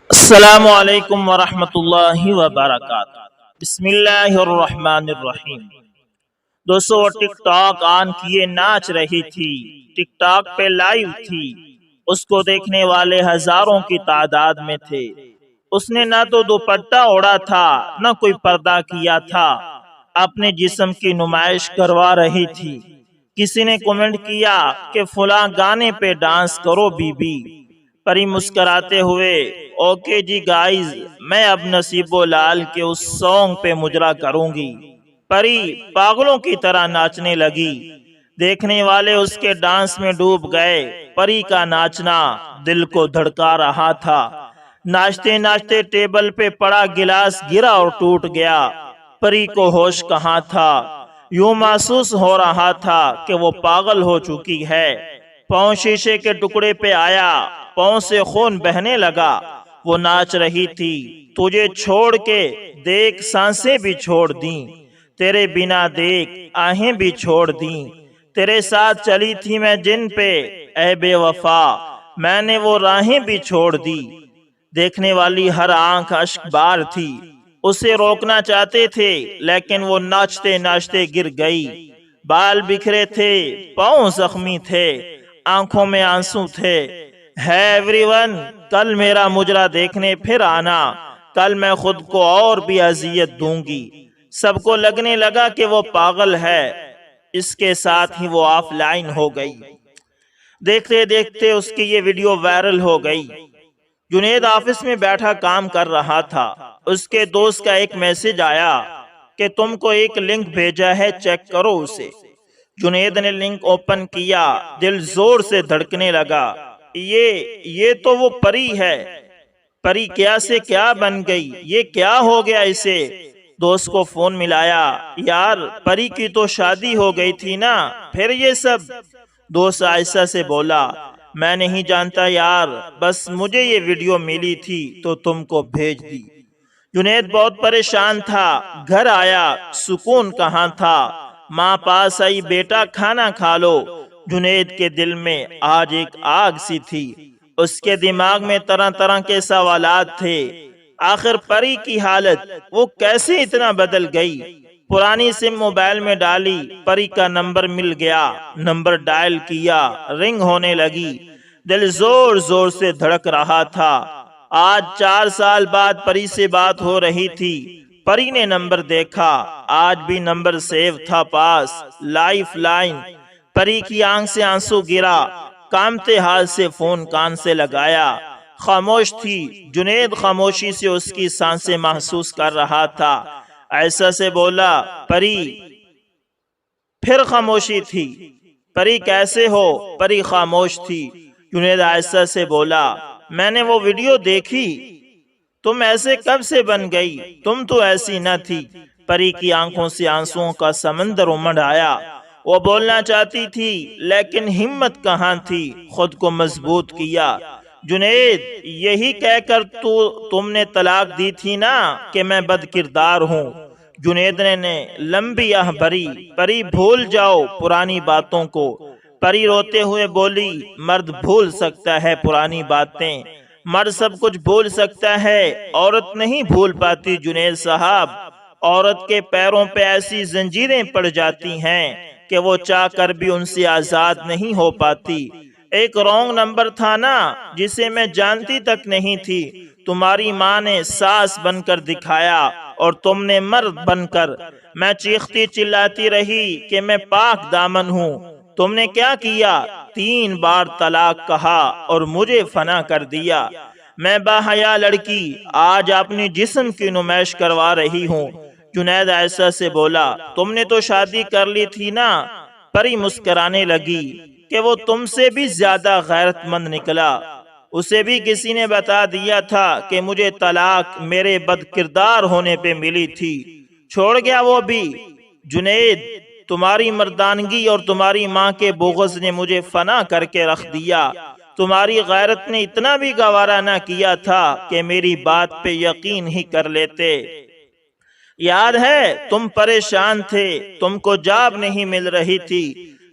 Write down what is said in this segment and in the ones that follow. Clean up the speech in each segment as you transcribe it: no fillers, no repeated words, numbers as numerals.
السلام علیکم ورحمۃ اللہ وبرکاتہ۔ بسم اللہ الرحمن الرحیم۔ دوستو، وہ ٹک ٹاک آن کیے ناچ رہی تھی، ٹک ٹاک پہ لائیو تھی، اس کو دیکھنے والے ہزاروں کی تعداد میں تھے۔ اس نے نہ تو دوپٹہ اوڑھا تھا نہ کوئی پردہ کیا تھا، اپنے جسم کی نمائش کروا رہی تھی۔ کسی نے کمنٹ کیا کہ فلاں گانے پہ ڈانس کرو بی بی۔ پری مسکراتے ہوئے، اوکے جی گائز، میں اب نصیب و لال کے اس سانگ پہ مجرا کروں گی۔ پری پاگلوں کی طرح ناچنے لگی، دیکھنے والے اس کے ڈانس میں ڈوب گئے۔ پری کا ناچنا دل کو دھڑکا رہا تھا۔ ناچتے ناچتے ٹیبل پہ پڑا گلاس گرا اور ٹوٹ گیا۔ پری کو ہوش کہاں تھا؟ یوں محسوس ہو رہا تھا کہ وہ پاگل ہو چکی ہے۔ پاؤں شیشے کے ٹکڑے پہ آیا، پاؤں سے خون بہنے لگا۔ وہ ناچ رہی تھی، تجھے چھوڑ کے دیکھ سانسیں بھی چھوڑ دیں، تیرے بنا دیکھ آہیں بھی چھوڑ دیں، تیرے ساتھ چلی تھی میں جن پہ اے بے وفا، میں نے وہ راہیں بھی چھوڑ دی۔ دیکھنے والی ہر آنکھ اشک بار تھی، اسے روکنا چاہتے تھے لیکن وہ ناچتے ناچتے گر گئی۔ بال بکھرے تھے، پاؤں زخمی تھے، آنکھوں میں آنسو تھے۔ ہے ایوری ون، کل میرا مجرا دیکھنے پھر آنا، کل میں خود کو اور بھی اذیت دوں گی۔ سب کو لگنے لگا کہ وہ پاگل ہے، اس کے ساتھ ہی وہ آف لائن ہو گئی۔ دیکھتے دیکھتے اس کی یہ ویڈیو وائرل ہو گئی۔ جنید آفس میں بیٹھا کام کر رہا تھا، اس کے دوست کا ایک میسج آیا کہ تم کو ایک لنک بھیجا ہے، چیک کرو اسے۔ جنید نے لنک اوپن کیا، دل زور سے دھڑکنے لگا۔ یہ تو وہ پری ہے۔ پری کیا سے کیا بن گئی، یہ کیا ہو گیا اسے؟ دوست کو فون ملایا، یار پری کی تو شادی ہو گئی تھی نا، پھر یہ سب؟ دوست آہستہ سے بولا، میں نہیں جانتا یار، بس مجھے یہ ویڈیو ملی تھی تو تم کو بھیج دی۔ جنید بہت پریشان تھا، گھر آیا، سکون کہاں تھا؟ ماں پاس آئی، بیٹا کھانا کھا لو۔ جنید کے دل میں آج ایک آگ سی تھی، اس کے دماغ میں طرح طرح کے سوالات تھے۔ آخر پری کی حالت وہ کیسے اتنا بدل گئی؟ پرانی سم موبائل میں ڈالی، پری کا نمبر مل گیا، نمبر ڈائل کیا، رنگ ہونے لگی۔ دل زور زور سے دھڑک رہا تھا۔ آج 4 سال بعد پری سے بات ہو رہی تھی۔ پری نے نمبر دیکھا، آج بھی نمبر سیو تھا پاس، لائف لائن۔ پری کی آنکھ سے آنسو گرا، کانپتے ہاتھ سے فون کان سے لگایا۔ خاموش تھی، جنید خاموشی سے اس کی سانسیں محسوس کر رہا تھا۔ ایسا سے بولا، پری۔ پھر خاموشی تھی۔ پری کیسے ہو؟ پری خاموش تھی۔ جنید ایسا سے بولا، میں نے وہ ویڈیو دیکھی، تم ایسے کب سے بن گئی؟ تم تو ایسی نہ تھی۔ پری کی آنکھوں سے آنسوؤں کا سمندر امڑ آیا۔ وہ بولنا چاہتی تھی لیکن ہمت کہاں تھی، خود کو مضبوط کیا۔ جنید، یہی کہہ کر تم نے طلاق دی تھی نا کہ میں بد کردار ہوں؟ جنید نے لمبی آہ بھری، پری بھول جاؤ پرانی باتوں کو۔ پری روتے ہوئے بولی، مرد بھول سکتا ہے پرانی باتیں، مرد سب کچھ بھول سکتا ہے، عورت نہیں بھول پاتی جنید صاحب۔ عورت کے پیروں پہ ایسی زنجیریں پڑ جاتی ہیں کہ وہ چاہ کر بھی ان سے آزاد نہیں ہو پاتی۔ ایک رونگ نمبر تھا نا، جسے میں جانتی تک نہیں تھی، تمہاری ماں نے ساس بن کر دکھایا اور تم نے مرد بن کر۔ میں چیختی چلاتی رہی کہ میں پاک دامن ہوں، تم نے کیا کیا؟ 3 بار طلاق کہا اور مجھے فنا کر دیا۔ میں باحیا لڑکی آج اپنی جسم کی نمائش کروا رہی ہوں۔ جنید ایسا سے بولا، تم نے تو شادی کر لی تھی نا؟ پری مسکرانے لگی کہ وہ تم سے بھی زیادہ غیرت مند نکلا۔ اسے بھی کسی نے بتا دیا تھا کہ مجھے طلاق میرے بد کردار ہونے پہ ملی تھی، چھوڑ گیا وہ بھی۔ جنید، تمہاری مردانگی اور تمہاری ماں کے بغض نے مجھے فنا کر کے رکھ دیا۔ تمہاری غیرت نے اتنا بھی گوارا نہ کیا تھا کہ میری بات پہ یقین ہی کر لیتے۔ یاد ہے تم پریشان تھے، تم کو جاب نہیں مل رہی تھی۔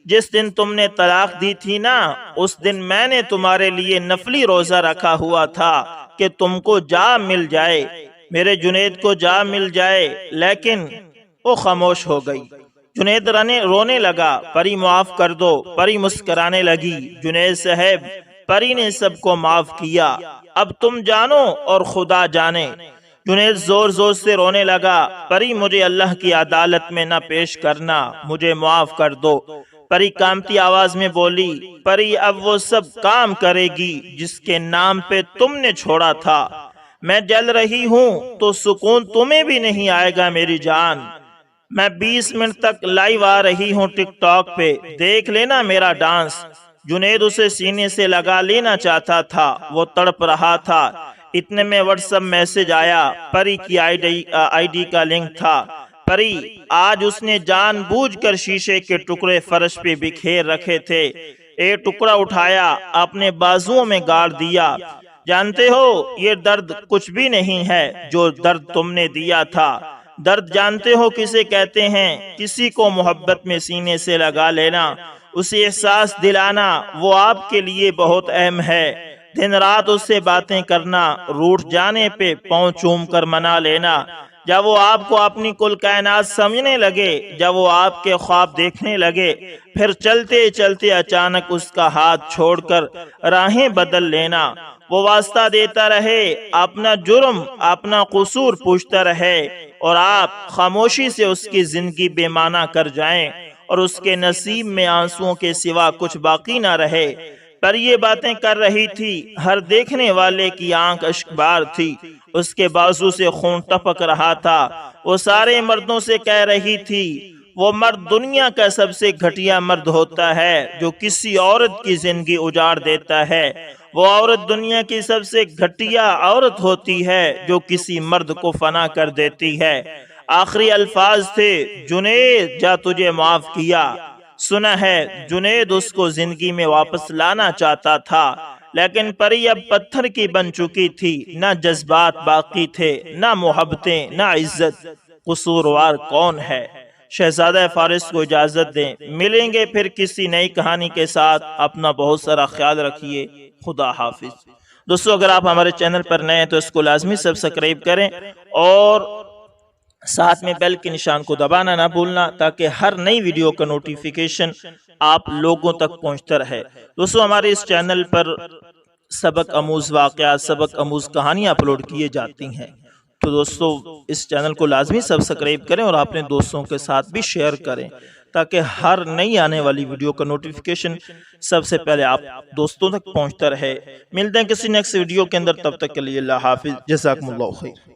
جس دن تم نے طلاق دی تھی نا، اس دن میں نے تمہارے لیے نفلی روزہ رکھا ہوا تھا کہ تم کو جا مل جائے، میرے جنید کو جا مل جائے، لیکن وہ خاموش ہو گئی۔ جنید رونے لگا، پری معاف کر دو۔ پری مسکرانے لگی، جنید صاحب پری نے سب کو معاف کیا، اب تم جانو اور خدا جانے۔ جنید زور زور سے رونے لگا، پری مجھے اللہ کی عدالت میں نہ پیش کرنا، مجھے معاف کر دو۔ پری کانپتی آواز میں بولی، پری اب وہ سب کام کرے گی جس کے نام پہ تم نے چھوڑا تھا۔ میں جل رہی ہوں تو سکون تمہیں بھی نہیں آئے گا میری جان۔ میں 20 منٹ تک لائیو آ رہی ہوں ٹک ٹاک پہ، دیکھ لینا میرا ڈانس۔ جنید اسے سینے سے لگا لینا چاہتا تھا، وہ تڑپ رہا تھا۔ اتنے میں واٹس ایپ میسج آیا، پری کی آئی ڈی کا لنک تھا۔ پری آج اس نے جان بوجھ کر شیشے کے ٹکڑے فرش پہ بکھیر رکھے تھے، ایک ٹکڑا اٹھایا اپنے بازوؤں میں گاڑ دیا۔ جانتے ہو یہ درد کچھ بھی نہیں ہے جو درد تم نے دیا تھا۔ درد جانتے ہو کسے کہتے ہیں؟ کسی کو محبت میں سینے سے لگا لینا، اسے احساس دلانا، وہ آپ کے لیے بہت اہم ہے۔ دن رات اس سے باتیں کرنا، روٹھ جانے پہ پاؤں چوم کر منا لینا۔ جب وہ آپ کو اپنی کل کائنات سمجھنے لگے، جب وہ آپ کے خواب دیکھنے لگے، پھر چلتے چلتے اچانک اس کا ہاتھ چھوڑ کر راہیں بدل لینا۔ وہ واسطہ دیتا رہے، اپنا جرم اپنا قصور پوچھتا رہے، اور آپ خاموشی سے اس کی زندگی بے معنی کر جائیں اور اس کے نصیب میں آنسوؤں کے سوا کچھ باقی نہ رہے۔ پر یہ باتیں کر رہی تھی، ہر دیکھنے والے کی آنکھ اشک بار تھی، اس کے بازو سے خون ٹپک رہا تھا۔ وہ سارے مردوں سے کہہ رہی تھی، وہ مرد دنیا کا سب سے گھٹیا مرد ہوتا ہے جو کسی عورت کی زندگی اجاڑ دیتا ہے، وہ عورت دنیا کی سب سے گھٹیا عورت ہوتی ہے جو کسی مرد کو فنا کر دیتی ہے۔ آخری الفاظ تھے، جنید جا تجھے معاف کیا۔ سنا ہے جنید اس کو زندگی میں واپس لانا چاہتا تھا، لیکن پری اب پتھر کی بن چکی تھی، نہ جذبات باقی تھے، نہ محبتیں، نہ عزت۔ قصوروار کون ہے؟ شہزادہ فارس کو اجازت دیں، ملیں گے پھر کسی نئی کہانی کے ساتھ۔ اپنا بہت سارا خیال رکھیے، خدا حافظ۔ دوستو اگر آپ ہمارے چینل پر نئے ہیں تو اس کو لازمی سبسکرائب کریں اور ساتھ میں بیل کے نشان کو دبانا نہ بھولنا، تاکہ ہر نئی ویڈیو کا نوٹیفیکیشن آپ لوگوں تک پہنچتا رہے۔ دوستو ہمارے اس چینل پر سبق آموز واقعات، سبق آموز کہانیاں اپلوڈ کیے جاتی ہیں، تو دوستو اس چینل کو لازمی سبسکرائب کریں اور اپنے دوستوں کے ساتھ بھی شیئر کریں، تاکہ ہر نئی آنے والی ویڈیو کا نوٹیفیکیشن سب سے پہلے آپ دوستوں تک پہنچتا رہے۔ ملتے ہیں کسی نیکسٹ ویڈیو کے اندر، تب تک کے لیے اللہ حافظ، جزاکم اللہ خیر۔